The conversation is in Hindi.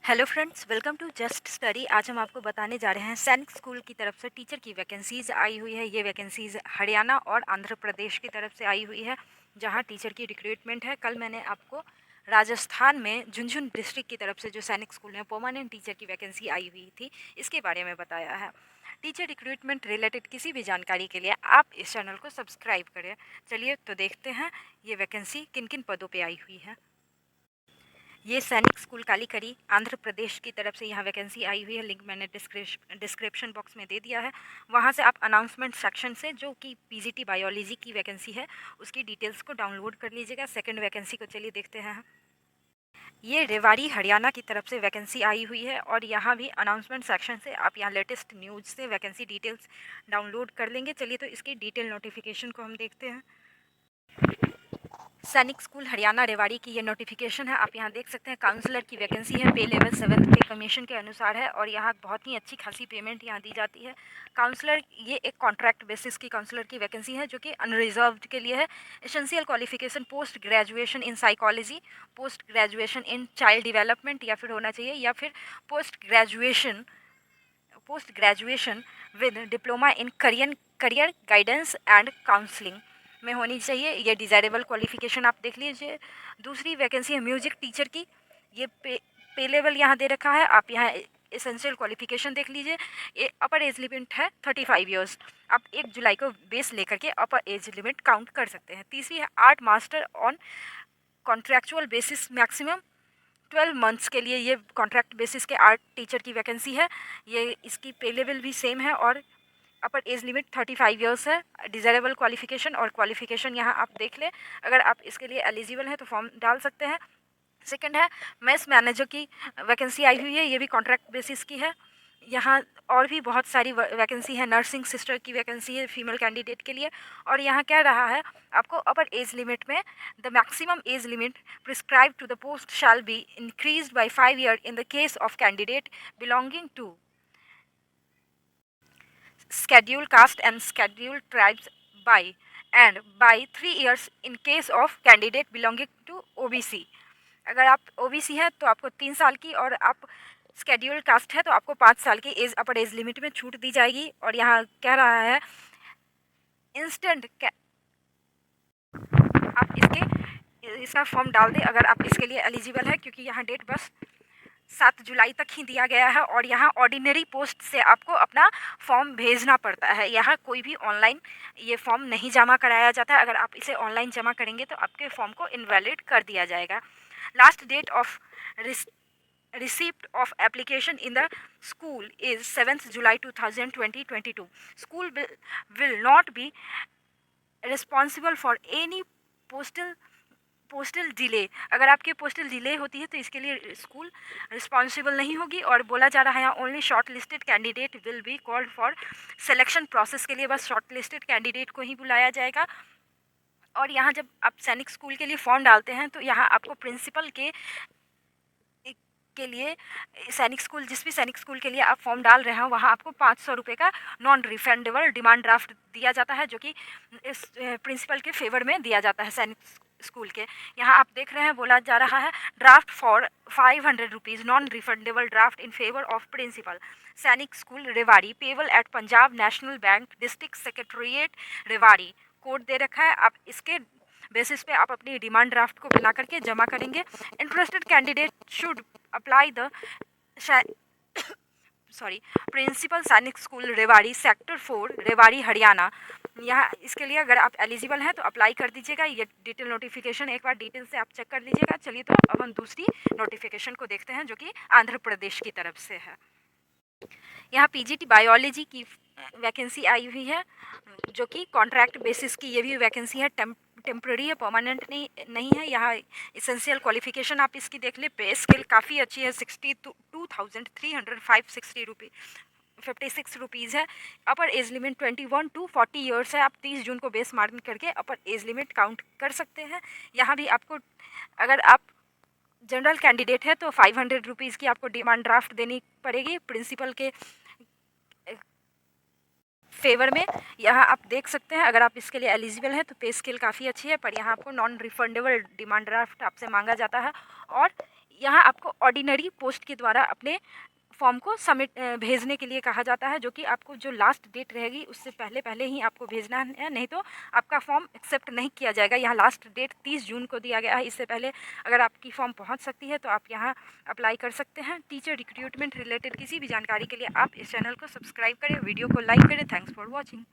Hello friends, welcome to just study. आज हम आपको बताने जा रहे हैं सैनिक स्कूल की तरफ से टीचर की वैकेंसीज़ आई हुई है। ये वैकेंसीज़ हरियाणा और आंध्र प्रदेश की तरफ से आई हुई है, जहां टीचर की रिक्रूटमेंट है। कल मैंने आपको राजस्थान में झुंझुनू डिस्ट्रिक्ट की तरफ से जो सैनिक स्कूल है परमानेंट टीचर की वैकेंसी आई हुई थी, इसके बारे में बताया है। टीचर रिक्रूटमेंट रिलेटेड किसी भी जानकारी के लिए आप इस चैनल को सब्सक्राइब करें। चलिए तो देखते हैं ये वैकेंसी किन किन पदों पर आई हुई है। ये सैनिक स्कूल कालीकरी आंध्र प्रदेश की तरफ से यहाँ वैकेंसी आई हुई है। लिंक मैंने डिस्क्रिप्शन बॉक्स में दे दिया है। वहाँ से आप अनाउंसमेंट सेक्शन से जो कि पीजीटी बायोलॉजी की वैकेंसी है उसकी डिटेल्स को डाउनलोड कर लीजिएगा। सेकंड वैकेंसी को चलिए देखते हैं। ये रेवाड़ी हरियाणा की तरफ से वैकेंसी आई हुई है और यहाँ भी अनाउंसमेंट सेक्शन से आप यहाँ लेटेस्ट न्यूज़ से वैकेंसी डिटेल्स डाउनलोड कर लेंगे। चलिए तो इसकी डिटेल नोटिफिकेशन को हम देखते हैं। सैनिक स्कूल हरियाणा रेवाड़ी की ये नोटिफिकेशन है। आप यहाँ देख सकते हैं काउंसलर की वैकेंसी है। पे लेवल 7th पे कमीशन के अनुसार है और यहाँ बहुत ही अच्छी खासी पेमेंट यहाँ दी जाती है। काउंसलर ये एक कॉन्ट्रैक्ट बेसिस की काउंसलर की वैकेंसी है जो कि अनरिजर्व्ड के लिए है। Essential qualification post graduation in psychology, post graduation in child development या फिर होना चाहिए, या फिर post graduation with diploma in career guidance and counselling में होनी चाहिए। ये डिज़ायरेबल क्वालिफिकेशन आप देख लीजिए। दूसरी वैकेंसी है म्यूजिक टीचर की। ये पे लेवल यहाँ दे रखा है। आप यहाँ एसेंशियल क्वालिफिकेशन देख लीजिए। ये अपर एज लिमिट है 35 ईयर्स। आप 1 जुलाई को बेस लेकर के अपर एज लिमिट काउंट कर सकते हैं। तीसरी है art master on contractual basis maximum 12 months के लिए। ये कॉन्ट्रैक्ट बेसिस के आर्ट टीचर की वैकेंसी है। ये इसकी पे लेवल भी सेम है और अपर एज लिमिट 35 ईयर्स है। डिज़ायरेबल क्वालिफिकेशन और क्वालिफिकेशन यहाँ आप देख लें। अगर आप इसके लिए एलिजिबल हैं तो फॉर्म डाल सकते हैं। सेकंड है मेस मैनेजर की वैकेंसी आई हुई है। ये भी कॉन्ट्रैक्ट बेसिस की है। यहाँ और भी बहुत सारी वैकेंसी है। नर्सिंग सिस्टर की वैकेंसी है फीमेल कैंडिडेट के लिए। और यहाँ क्या रहा है, आपको अपर एज लिमिट में the maximum age limit prescribe to the post shall be increase by 5 year in the case of candidate belonging to scheduled caste and scheduled tribes by 3 years in case of candidate belonging to OBC। अगर आप OBC हैं तो आपको 3 साल की, और आप scheduled caste है तो आपको 5 साल की एज अपर एज लिमिट में छूट दी जाएगी। और यहाँ कह रहा है इंस्टेंट आप इसका फॉर्म डाल दें अगर आप इसके लिए एलिजिबल है, क्योंकि यहाँ डेट बस 7 जुलाई तक ही दिया गया है। और यहाँ ऑर्डिनरी पोस्ट से आपको अपना फॉर्म भेजना पड़ता है। यहाँ कोई भी ऑनलाइन ये फॉर्म नहीं जमा कराया जाता है। अगर आप इसे ऑनलाइन जमा करेंगे तो आपके फॉर्म को इनवैलिड कर दिया जाएगा। Last date of receipt of application in the school is 7th July 2022। School will not be responsible for any postal delay. अगर आपकी पोस्टल डिले होती है तो इसके लिए स्कूल रिस्पॉन्सिबल नहीं होगी। और बोला जा रहा है यहाँ only short listed candidate will be called for selection process के लिए बस शॉर्ट लिस्टेड कैंडिडेट को ही बुलाया जाएगा। और यहाँ जब आप सैनिक स्कूल के लिए फॉर्म डालते हैं तो यहाँ आपको प्रिंसिपल के लिए सैनिक स्कूल, जिस भी सैनिक स्कूल के लिए आप फॉर्म डाल रहे हैं वहाँ आपको 500 रुपये का नॉन रिफंडेबल डिमांड ड्राफ्ट दिया जाता है, जो कि इस प्रिंसिपल के फेवर में दिया जाता है सैनिक स्कूल के। यहाँ आप देख रहे हैं बोला जा रहा है draft for 500 rupees non refundable draft in favour of principal Sainik school Rewari payable at Punjab National Bank district secretariat Rewari. Code दे रखा है। आप इसके बेसिस पे आप अपनी डिमांड ड्राफ्ट को बना करके जमा करेंगे। Interested candidate should apply the principal Sainik school Rewari sector 4 Rewari Haryana. यहाँ इसके लिए अगर आप एलिजिबल हैं तो अप्लाई कर दीजिएगा। ये डिटेल नोटिफिकेशन एक बार डिटेल से आप चेक कर लीजिएगा। चलिए तो अब हम दूसरी नोटिफिकेशन को देखते हैं जो कि आंध्र प्रदेश की तरफ से है। यहाँ पीजीटी बायोलॉजी की वैकेंसी आई हुई है जो कि कॉन्ट्रैक्ट बेसिस की ये भी वैकेंसी है। टेम्प्रेरी है, परमानेंट नहीं है। यहाँ एसेंशियल क्वालिफिकेशन आप इसकी देख ले। पे स्केल काफ़ी अच्छी है 62,356 रुपीज़ है। अपर एज लिमिट 21 to 40 ईयर्स है। आप 30 जून को बेस मार्क करके अपर एज लिमिट काउंट कर सकते हैं। यहाँ भी आपको अगर आप जनरल कैंडिडेट है तो 500 रुपीज़ की आपको डिमांड ड्राफ्ट देनी पड़ेगी प्रिंसिपल के फेवर में। यहाँ आप देख सकते हैं अगर आप इसके लिए एलिजिबल हैं तो पे स्केल काफ़ी अच्छी है, पर यहाँ आपको नॉन रिफंडेबल डिमांड ड्राफ्ट आपसे मांगा जाता है। और यहाँ आपको ऑर्डिनरी पोस्ट के द्वारा अपने फॉर्म को सबमिट भेजने के लिए कहा जाता है, जो कि आपको जो लास्ट डेट रहेगी उससे पहले पहले ही आपको भेजना है, नहीं तो आपका फॉर्म एक्सेप्ट नहीं किया जाएगा। यहाँ लास्ट डेट 30 जून को दिया गया है। इससे पहले अगर आपकी फॉर्म पहुँच सकती है तो आप यहाँ अप्लाई कर सकते हैं। टीचर रिक्रूटमेंट रिलेटेड किसी भी जानकारी के लिए आप इस चैनल को सब्सक्राइब करें, वीडियो को लाइक करें। Thanks for watching.